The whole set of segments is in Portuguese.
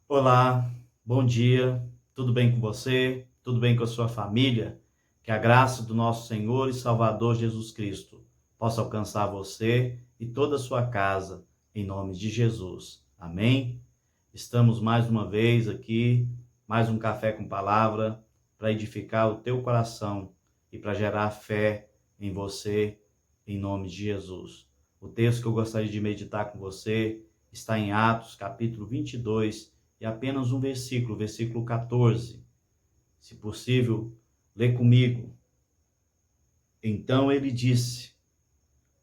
Olá, bom dia, tudo bem com você? Tudo bem com a sua família? Que a graça do nosso Senhor e Salvador Jesus Cristo possa alcançar você e toda a sua casa, em nome de Jesus. Amém? Estamos mais uma vez aqui, mais um café com palavra, para edificar o teu coração e para gerar fé em você, em nome de Jesus. O texto que eu gostaria de meditar com você está em Atos, capítulo 22, e apenas um versículo, versículo 14. Se possível, lê comigo. Então ele disse: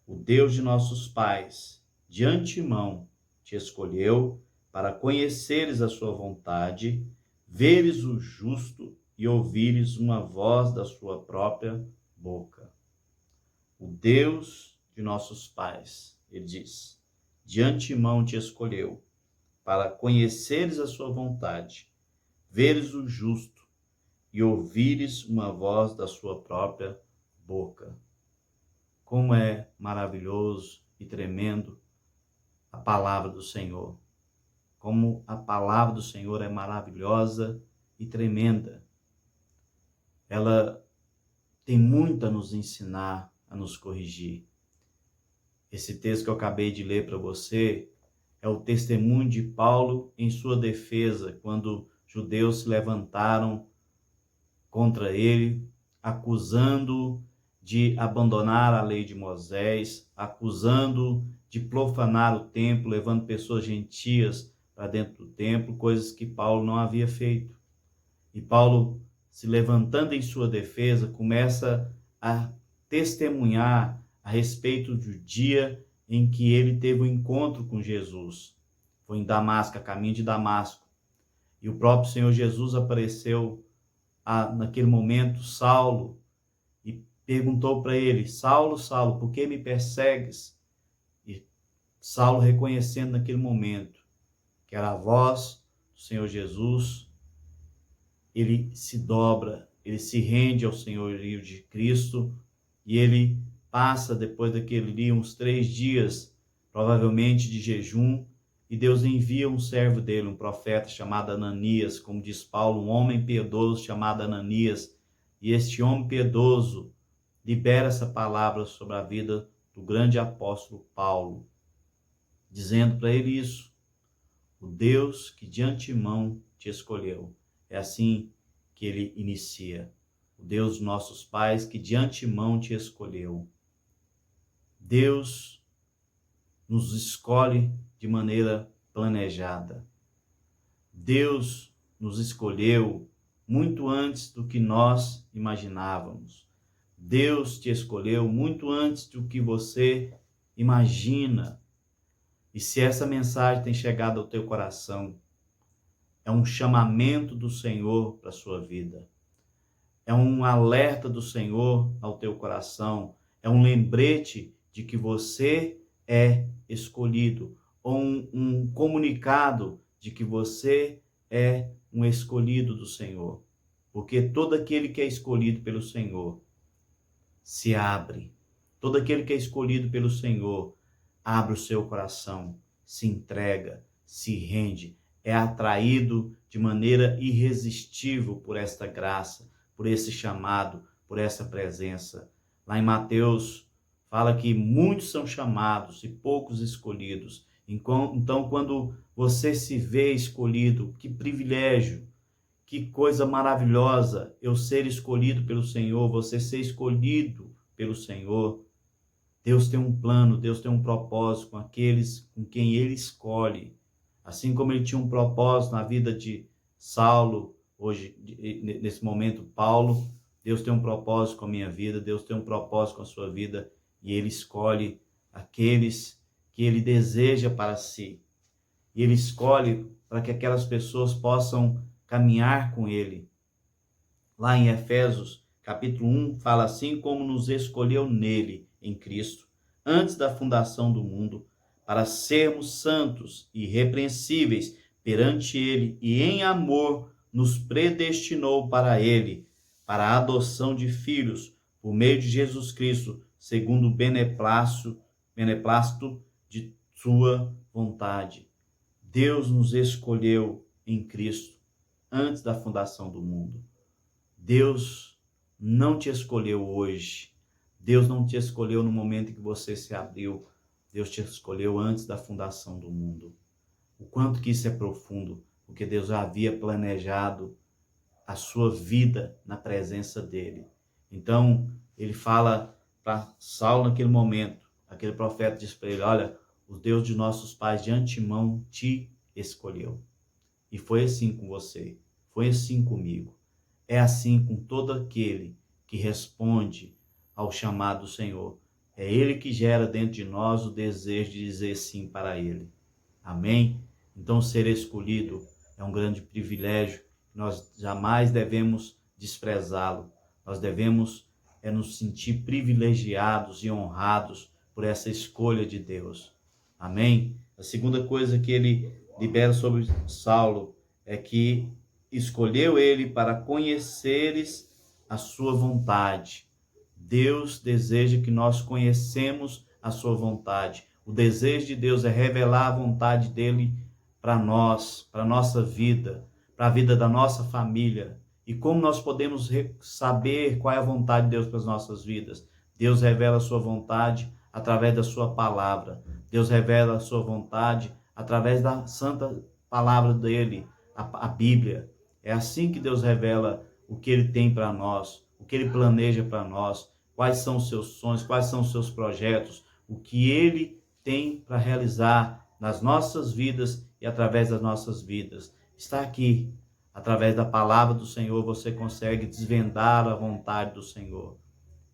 O Deus de nossos pais, de antemão, te escolheu para conheceres a sua vontade, veres o justo e ouvires uma voz da sua própria boca. O Deus de nossos pais, ele diz, de antemão te escolheu para conheceres a sua vontade, veres o justo e ouvires uma voz da sua própria boca. Como é maravilhoso e tremendo a palavra do Senhor. Como a palavra do Senhor é maravilhosa e tremenda. Ela tem muito a nos ensinar, a nos corrigir. Esse texto que eu acabei de ler para você é o testemunho de Paulo em sua defesa, quando judeus se levantaram contra ele, acusando de abandonar a lei de Moisés, acusando de profanar o templo, levando pessoas gentias para dentro do templo, coisas que Paulo não havia feito. E Paulo, se levantando em sua defesa, começa a testemunhar a respeito do dia em que ele teve o encontro com Jesus. Foi em Damasco, a caminho de Damasco. E o próprio Senhor Jesus apareceu naquele momento, Saulo, e perguntou para ele: Saulo, Saulo, por que me persegues? E Saulo, reconhecendo naquele momento que era a voz do Senhor Jesus, ele se dobra, ele se rende ao senhorio de Cristo, e ele passa, depois daquele dia, uns 3 dias, provavelmente de jejum, e Deus envia um servo dele, um profeta chamado Ananias, como diz Paulo, um homem piedoso chamado Ananias, e este homem piedoso libera essa palavra sobre a vida do grande apóstolo Paulo, dizendo para ele isso: o Deus que de antemão te escolheu. É assim que ele inicia. O Deus dos nossos pais que de antemão te escolheu. Deus nos escolhe de maneira planejada. Deus nos escolheu muito antes do que nós imaginávamos. Deus te escolheu muito antes do que você imagina. E se essa mensagem tem chegado ao teu coração, é um chamamento do Senhor para a sua vida. É um alerta do Senhor ao teu coração. É um lembrete de que você é escolhido. Ou um comunicado de que você é um escolhido do Senhor. Porque todo aquele que é escolhido pelo Senhor se abre. Todo aquele que é escolhido pelo Senhor abre o seu coração, se entrega, se rende, é atraído de maneira irresistível por esta graça, por esse chamado, por essa presença. Lá em Mateus fala que muitos são chamados e poucos escolhidos. Então, quando você se vê escolhido, que privilégio, que coisa maravilhosa eu ser escolhido pelo Senhor, você ser escolhido pelo Senhor. Deus tem um plano, Deus tem um propósito com aqueles com quem ele escolhe. Assim como ele tinha um propósito na vida de Saulo, hoje, nesse momento, Paulo, Deus tem um propósito com a minha vida, Deus tem um propósito com a sua vida, e ele escolhe aqueles que ele deseja para si. E ele escolhe para que aquelas pessoas possam caminhar com ele. Lá em Efésios, capítulo 1, fala assim: como nos escolheu nele, em Cristo, antes da fundação do mundo, para sermos santos e irrepreensíveis perante ele, e em amor nos predestinou para ele, para a adoção de filhos, por meio de Jesus Cristo, segundo o beneplácito de sua vontade. Deus nos escolheu em Cristo antes da fundação do mundo. Deus não te escolheu hoje. Deus não te escolheu no momento em que você se abriu. Deus te escolheu antes da fundação do mundo. O quanto que isso é profundo, porque Deus já havia planejado a sua vida na presença dele. Então, ele fala para Saulo naquele momento, aquele profeta diz para ele, olha, o Deus de nossos pais de antemão te escolheu. E foi assim com você, foi assim comigo. É assim com todo aquele que responde ao chamado do Senhor. É ele que gera dentro de nós o desejo de dizer sim para ele. Amém? Então, ser escolhido é um grande privilégio. Nós jamais devemos desprezá-lo. Nós devemos nos sentir privilegiados e honrados por essa escolha de Deus. Amém? A segunda coisa que ele libera sobre Saulo é que escolheu ele para conheceres a sua vontade. Deus deseja que nós conhecemos a sua vontade. O desejo de Deus é revelar a vontade dele para nós, para a nossa vida, para a vida da nossa família. E como nós podemos saber qual é a vontade de Deus para as nossas vidas? Deus revela a sua vontade através da sua palavra. Deus revela a sua vontade através da santa palavra dele, a Bíblia. É assim que Deus revela o que ele tem para nós, o que ele planeja para nós, quais são os seus sonhos, quais são os seus projetos, o que ele tem para realizar nas nossas vidas e através das nossas vidas. Está aqui, através da palavra do Senhor, você consegue desvendar a vontade do Senhor.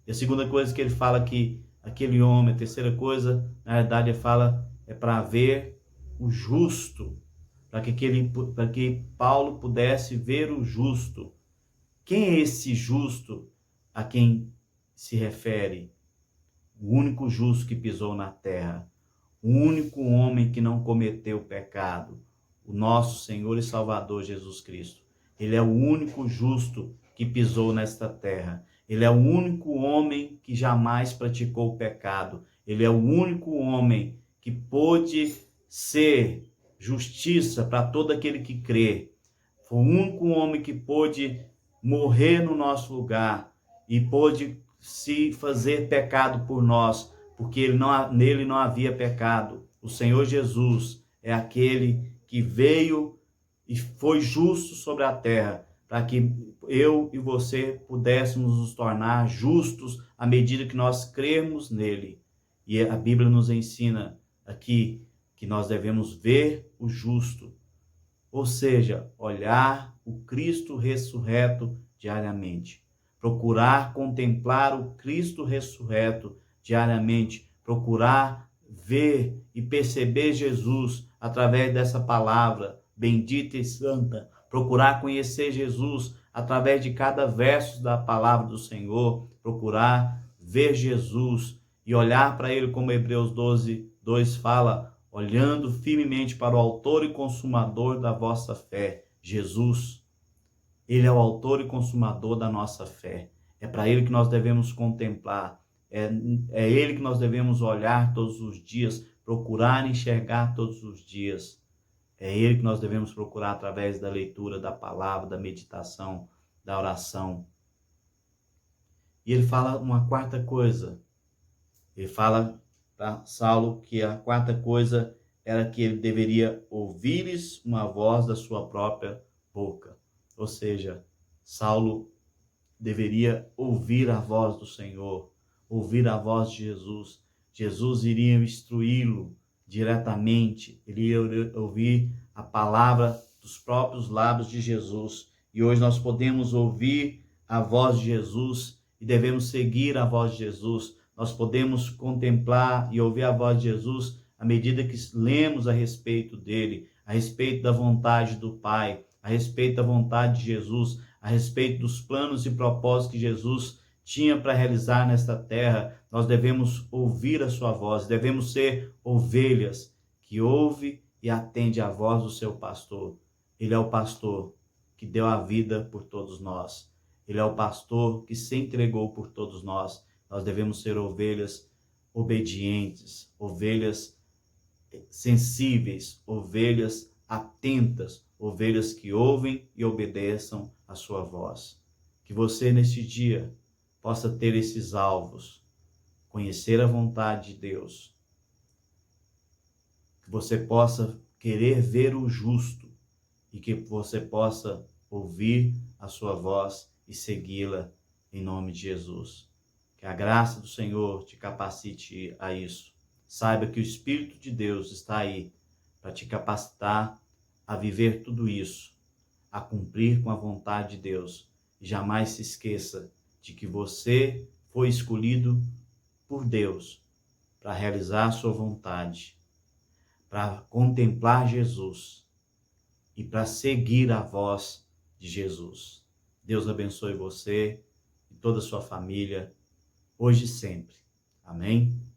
E a segunda coisa que ele fala que aquele homem, a terceira coisa, na verdade, ele fala é para ver o justo, para que Paulo pudesse ver o justo. Quem é esse justo a quem se refere? O único justo que pisou na terra, o único homem que não cometeu pecado, o nosso Senhor e Salvador Jesus Cristo. Ele é o único justo que pisou nesta terra. Ele é o único homem que jamais praticou o pecado. Ele é o único homem que pôde ser justiça para todo aquele que crê. Foi o único homem que pôde morrer no nosso lugar e pôde se fazer pecado por nós, porque nele não havia pecado. O Senhor Jesus é aquele que veio e foi justo sobre a terra, para que eu e você pudéssemos nos tornar justos à medida que nós cremos nele. E a Bíblia nos ensina aqui que nós devemos ver o justo, ou seja, olhar o Cristo ressurreto diariamente. Procurar contemplar o Cristo ressurreto diariamente. Procurar ver e perceber Jesus através dessa palavra bendita e santa. Procurar conhecer Jesus através de cada verso da palavra do Senhor. Procurar ver Jesus e olhar para ele como Hebreus 12:2 fala, olhando firmemente para o autor e consumador da vossa fé, Jesus. Ele é o autor e consumador da nossa fé. É para ele que nós devemos contemplar. É ele que nós devemos olhar todos os dias, procurar enxergar todos os dias. É ele que nós devemos procurar através da leitura da palavra, da meditação, da oração. E ele fala uma quarta coisa. Ele fala para Saulo que a quarta coisa era que ele deveria ouvires uma voz da sua própria boca. Ou seja, Saulo deveria ouvir a voz do Senhor, ouvir a voz de Jesus. Jesus iria instruí-lo diretamente, ele ia ouvir a palavra dos próprios lábios de Jesus. E hoje nós podemos ouvir a voz de Jesus e devemos seguir a voz de Jesus. Nós podemos contemplar e ouvir a voz de Jesus à medida que lemos a respeito dele, a respeito da vontade do Pai, a respeito da vontade de Jesus, a respeito dos planos e propósitos que Jesus tinha para realizar nesta terra. Nós devemos ouvir a sua voz, devemos ser ovelhas que ouve e atende à voz do seu pastor. Ele é o pastor que deu a vida por todos nós. Ele é o pastor que se entregou por todos nós. Nós devemos ser ovelhas obedientes, ovelhas sensíveis, ovelhas atentas, ovelhas que ouvem e obedeçam a sua voz. Que você, neste dia, possa ter esses alvos, conhecer a vontade de Deus, que você possa querer ver o justo e que você possa ouvir a sua voz e segui-la em nome de Jesus. Que a graça do Senhor te capacite a isso. Saiba que o Espírito de Deus está aí para te capacitar a viver tudo isso, a cumprir com a vontade de Deus. E jamais se esqueça de que você foi escolhido por Deus para realizar a sua vontade, para contemplar Jesus e para seguir a voz de Jesus. Deus abençoe você e toda a sua família, hoje e sempre. Amém?